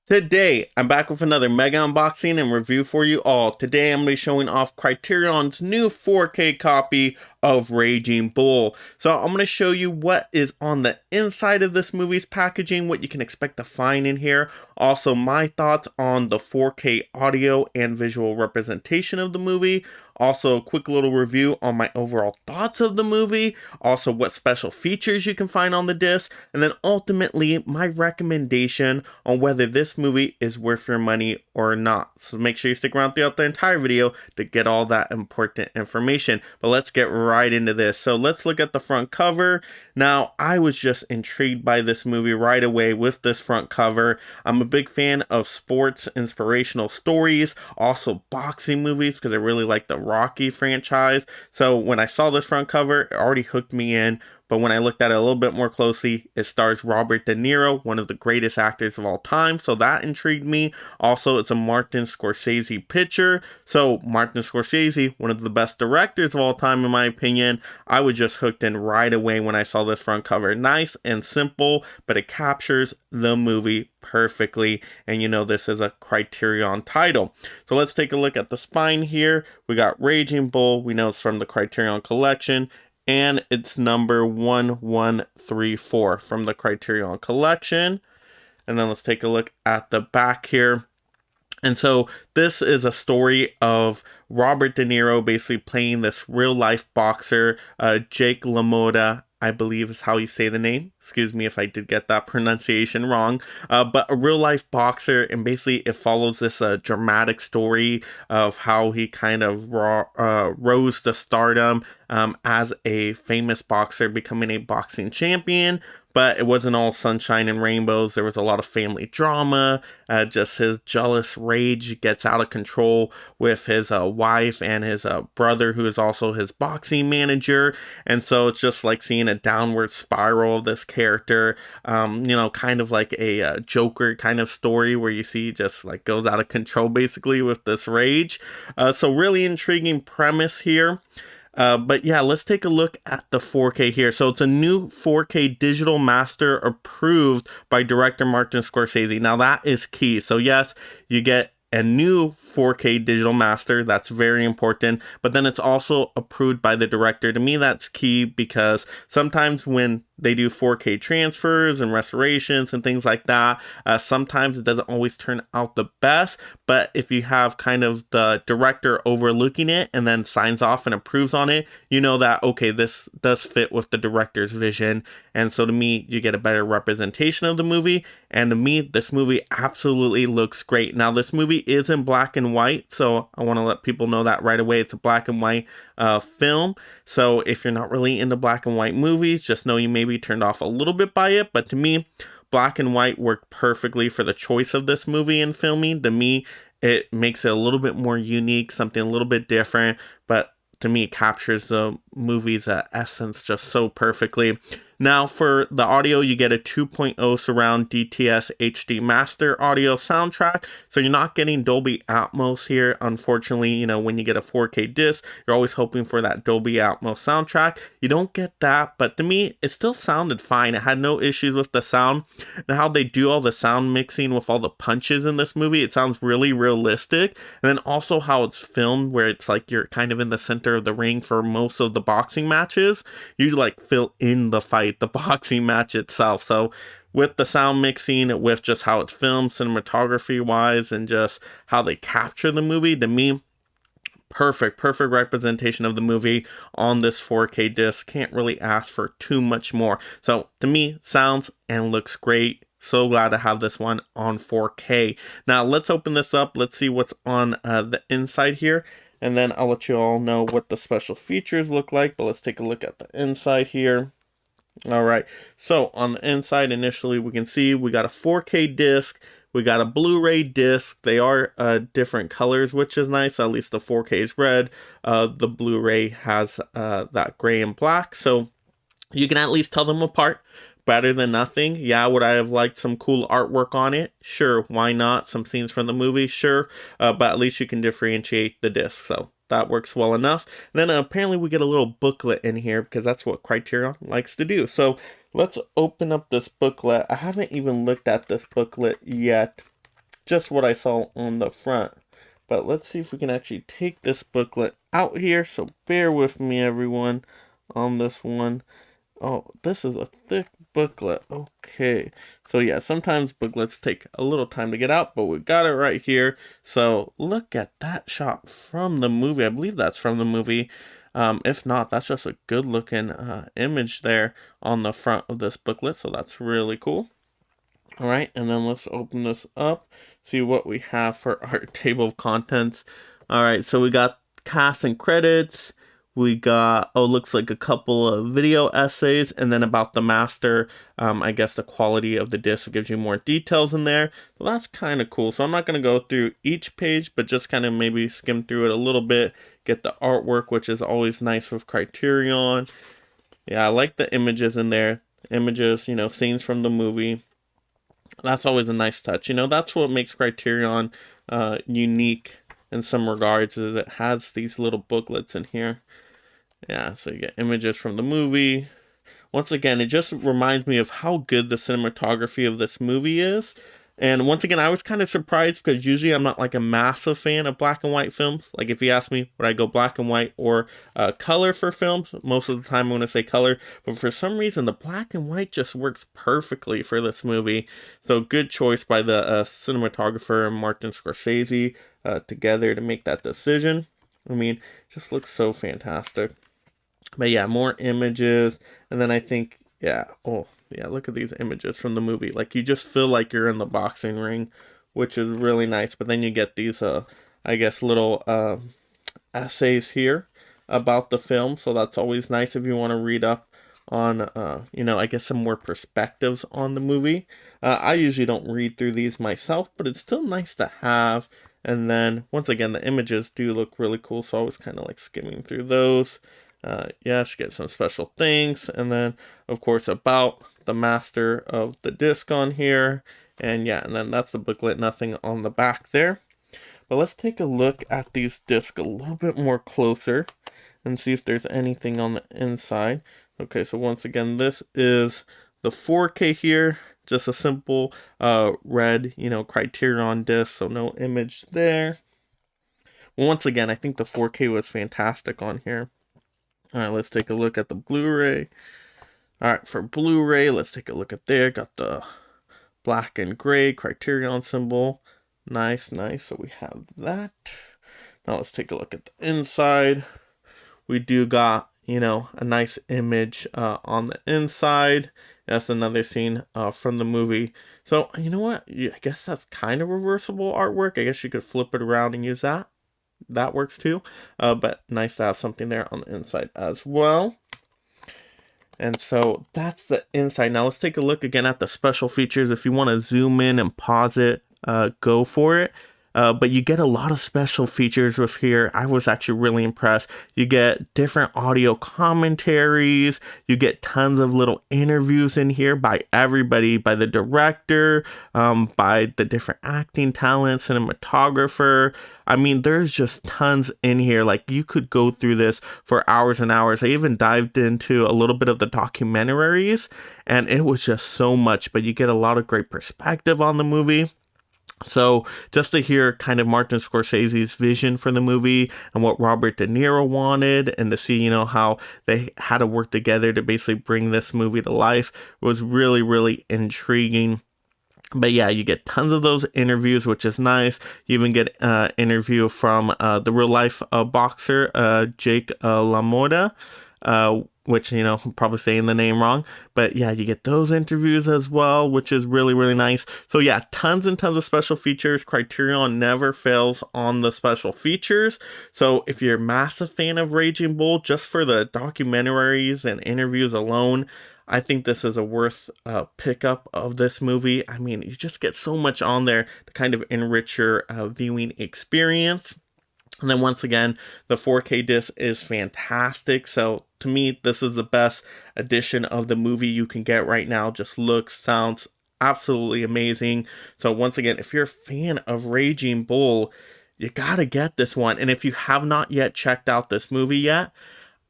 Today, I'm back with another mega unboxing and review for you all. Today, I'm going to be showing off Criterion's new 4K copy of Raging Bull. So, I'm going to show you what is on the inside of this movie's packaging, what you can expect to find in here. Also, my thoughts on the 4K audio and visual representation of the movie. Also, a quick little review on my overall thoughts of the movie. Also, what special features you can find on the disc. And then ultimately, my recommendation on whether this movie is worth your money or not. So make sure you stick around throughout the entire video to get all that important information. But let's get right into this. So let's look at the front cover. Now, I was just intrigued by this movie right away with this front cover. I'm a big fan of sports inspirational stories, also boxing movies, because I really like the Rocky franchise. So when I saw this front cover, it already hooked me in. But when I looked at it a little bit more closely, it stars Robert De Niro, one of the greatest actors of all time. So that intrigued me. Also, it's a Martin Scorsese picture. So Martin Scorsese, one of the best directors of all time, in my opinion. I was just hooked in right away when I saw this front cover. Nice and simple, but it captures the movie perfectly. And you know, this is a Criterion title. So let's take a look at the spine here. We got Raging Bull. We know it's from the Criterion collection. And it's number 1134 from the Criterion collection. And then let's take a look at the back here. And so this is a story of Robert De Niro basically playing this real life boxer, Jake LaMotta, I believe is how you say the name. Excuse me if I did get that pronunciation wrong. But a real life boxer, and basically it follows this dramatic story of how he kind of rose to stardom as a famous boxer, becoming a boxing champion. But it wasn't all sunshine and rainbows. There was a lot of family drama. Just his jealous rage gets out of control with his wife and his brother, who is also his boxing manager. And so it's just like seeing a downward spiral of this character. Kind of like a Joker kind of story where you see just like goes out of control basically with this rage. So really intriguing premise here. But yeah, let's take a look at the 4K here. So it's a new 4K digital master approved by director Martin Scorsese. Now that is key. So yes, you get a new 4K digital master. That's very important. But then it's also approved by the director. To me, that's key because sometimes when they do 4K transfers and restorations and things like that, sometimes it doesn't always turn out the best. But if you have kind of the director overlooking it and then signs off and approves on it, you know that, okay, this does fit with the director's vision. And so to me, you get a better representation of the movie. And to me, this movie absolutely looks great. Now, this movie is in black and white, so I want to let people know that right away. It's a black and white film. So if you're not really into black and white movies, just know you may be turned off a little bit by it. But to me, black and white worked perfectly for the choice of this movie and filming. To me, it makes it a little bit more unique, something a little bit different. But to me, it captures the movie's essence just so perfectly. Now, for the audio, you get a 2.0 surround DTS HD master audio soundtrack. So you're not getting Dolby Atmos here. Unfortunately, when you get a 4K disc, you're always hoping for that Dolby Atmos soundtrack. You don't get that, but to me, it still sounded fine. It had no issues with the sound. And how they do all the sound mixing with all the punches in this movie, it sounds really realistic. And then also how it's filmed, where it's like you're kind of in the center of the ring for most of the boxing matches. You like fill in the fight, the boxing match itself. So with the sound mixing, with just how it's filmed cinematography wise, and just how they capture the movie, to me, perfect representation of the movie on this 4K disc. Can't really ask for too much more. So to me, sounds and looks great. So glad to have this one on 4K. Now let's open this up. Let's see what's on the inside here. And then I'll let you all know what the special features look like. But let's take a look at the inside here. All right. So on the inside, initially, we can see we got a 4K disc. We got a Blu-ray disc. They are different colors, which is nice. At least the 4K is red. The Blu-ray has that gray and black. So you can at least tell them apart. Better than nothing. Yeah, would I have liked some cool artwork on it? Sure, why not? Some scenes from the movie? Sure, but at least you can differentiate the disc, so that works well enough. Then apparently we get a little booklet in here because that's what Criterion likes to do. So let's open up this booklet. I haven't even looked at this booklet yet. just what I saw on the front. But let's see if we can actually take this booklet out here. So bear with me, everyone, on this one. Oh, this is a thick booklet. Okay. So yeah, sometimes booklets take a little time to get out, but we got it right here. So look at that shot from the movie. I believe that's from the movie. If not, that's just a good looking image there on the front of this booklet. So that's really cool. All right, and then let's open this up, see what we have for our table of contents. All right, so we got cast and credits. We got, oh, looks like a couple of video essays, and then about the master, I guess the quality of the disc gives you more details in there. So that's kind of cool. So I'm not going to go through each page, but just kind of maybe skim through it a little bit, get the artwork, which is always nice with Criterion. Yeah, I like the images in there. Images, scenes from the movie. That's always a nice touch. That's what makes Criterion unique in some regards, is it has these little booklets in here. Yeah, so you get images from the movie. Once again, it just reminds me of how good the cinematography of this movie is. And once again, I was kind of surprised because usually I'm not like a massive fan of black and white films. Like if you ask me, would I go black and white or color for films? Most of the time I'm going to say color. But for some reason, the black and white just works perfectly for this movie. So good choice by the cinematographer Martin Scorsese together to make that decision. I mean, it just looks so fantastic. But yeah, more images. And then I think, yeah, oh, yeah, look at these images from the movie. Like, you just feel like you're in the boxing ring, which is really nice. But then you get these, I guess, little essays here about the film. So that's always nice if you want to read up on, I guess some more perspectives on the movie. I usually don't read through these myself, but it's still nice to have. And then, once again, the images do look really cool. So I was kind of like skimming through those. Yes, get some special things, and then of course about the master of the disc on here, and yeah, and then that's the booklet, nothing on the back there. But let's take a look at these discs a little bit more closer and see if there's anything on the inside. Okay, so once again, this is the 4K here, just a simple red, Criterion disc, so no image there. Once again, I think the 4K was fantastic on here. All right, let's take a look at the Blu-ray. All right, for Blu-ray, let's take a look at there. Got the black and gray Criterion symbol. Nice, nice. So we have that. Now let's take a look at the inside. We do got, a nice image on the inside. That's another scene from the movie. So, you know what? I guess that's kind of reversible artwork. I guess you could flip it around and use that. That works too, but nice to have something there on the inside as well. And so that's the inside. Now let's take a look again at the special features. If you want to zoom in and pause it, go for it. But you get a lot of special features with here. I was actually really impressed. You get different audio commentaries. You get tons of little interviews in here by everybody, by the director, by the different acting talents, cinematographer. I mean, there's just tons in here. Like, you could go through this for hours and hours. I even dived into a little bit of the documentaries, and it was just so much. But you get a lot of great perspective on the movie. So just to hear kind of Martin Scorsese's vision for the movie and what Robert De Niro wanted, and to see, how they had to work together to basically bring this movie to life was really, really intriguing. But yeah, you get tons of those interviews, which is nice. You even get an interview from the real life boxer, Jake LaMotta, which, I'm probably saying the name wrong. But yeah, you get those interviews as well, which is really, really nice. So yeah, tons and tons of special features. Criterion never fails on the special features. So if you're a massive fan of Raging Bull, just for the documentaries and interviews alone, I think this is a worth pickup of this movie. I mean, you just get so much on there to kind of enrich your viewing experience. And then once again, the 4K disc is fantastic. So to me, this is the best edition of the movie you can get right now. Just looks, sounds absolutely amazing. So once again, if you're a fan of Raging Bull, you gotta get this one. And if you have not yet checked out this movie yet,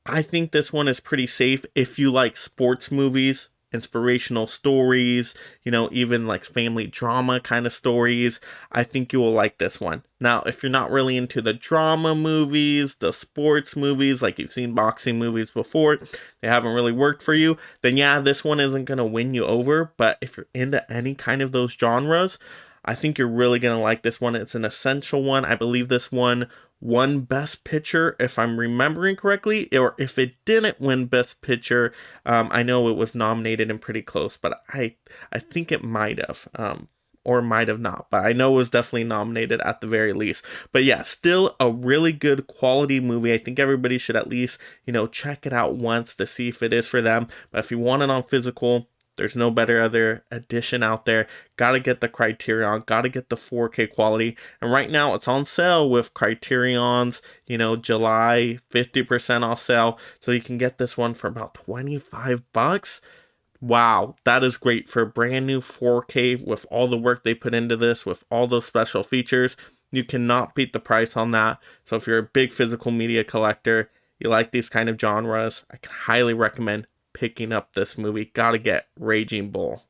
I think this one is pretty safe if you like sports movies inspirational stories, you know, even like family drama kind of stories, I think you will like this one. Now, if you're not really into the drama movies, the sports movies, like you've seen boxing movies before, they haven't really worked for you, then yeah, this one isn't going to win you over. But if you're into any kind of those genres, I think you're really going to like this one. It's an essential one. I believe this one won Best Picture, if I'm remembering correctly, or if it didn't win Best Picture, I know it was nominated and pretty close, but I think it might have, or might have not, but I know it was definitely nominated at the very least. But yeah, still a really good quality movie. I think everybody should at least, you know, check it out once to see if it is for them. But if you want it on physical, there's no better other edition out there. Gotta get the Criterion, gotta get the 4K quality. And right now it's on sale with Criterion's, you know, July 50% off sale. So you can get this one for about 25 bucks. Wow, that is great for a brand new 4K with all the work they put into this, with all those special features. You cannot beat the price on that. So if you're a big physical media collector, you like these kind of genres, I can highly recommend picking up this movie. Gotta get Raging Bull.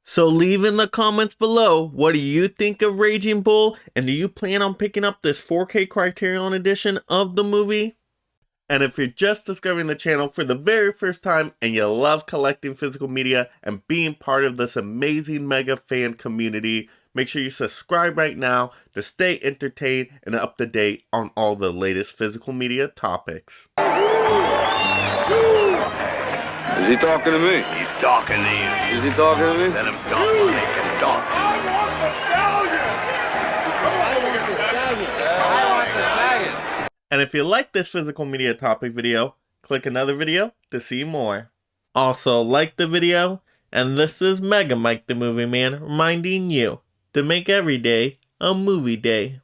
So leave in the comments below, what do you think of Raging Bull? And do you plan on picking up this 4K Criterion edition of the movie? And if you're just discovering the channel for the very first time and you love collecting physical media and being part of this amazing mega fan community, make sure you subscribe right now to stay entertained and up to date on all the latest physical media topics. Is he talking to me? He's talking to you. Is he talking to me? Let him talk when he can talk. I want the stallion! I want the stallion. And if you like this physical media topic video, click another video to see more. Also, like the video, and this is Mega Mike the Movie Man reminding you to make every day a movie day.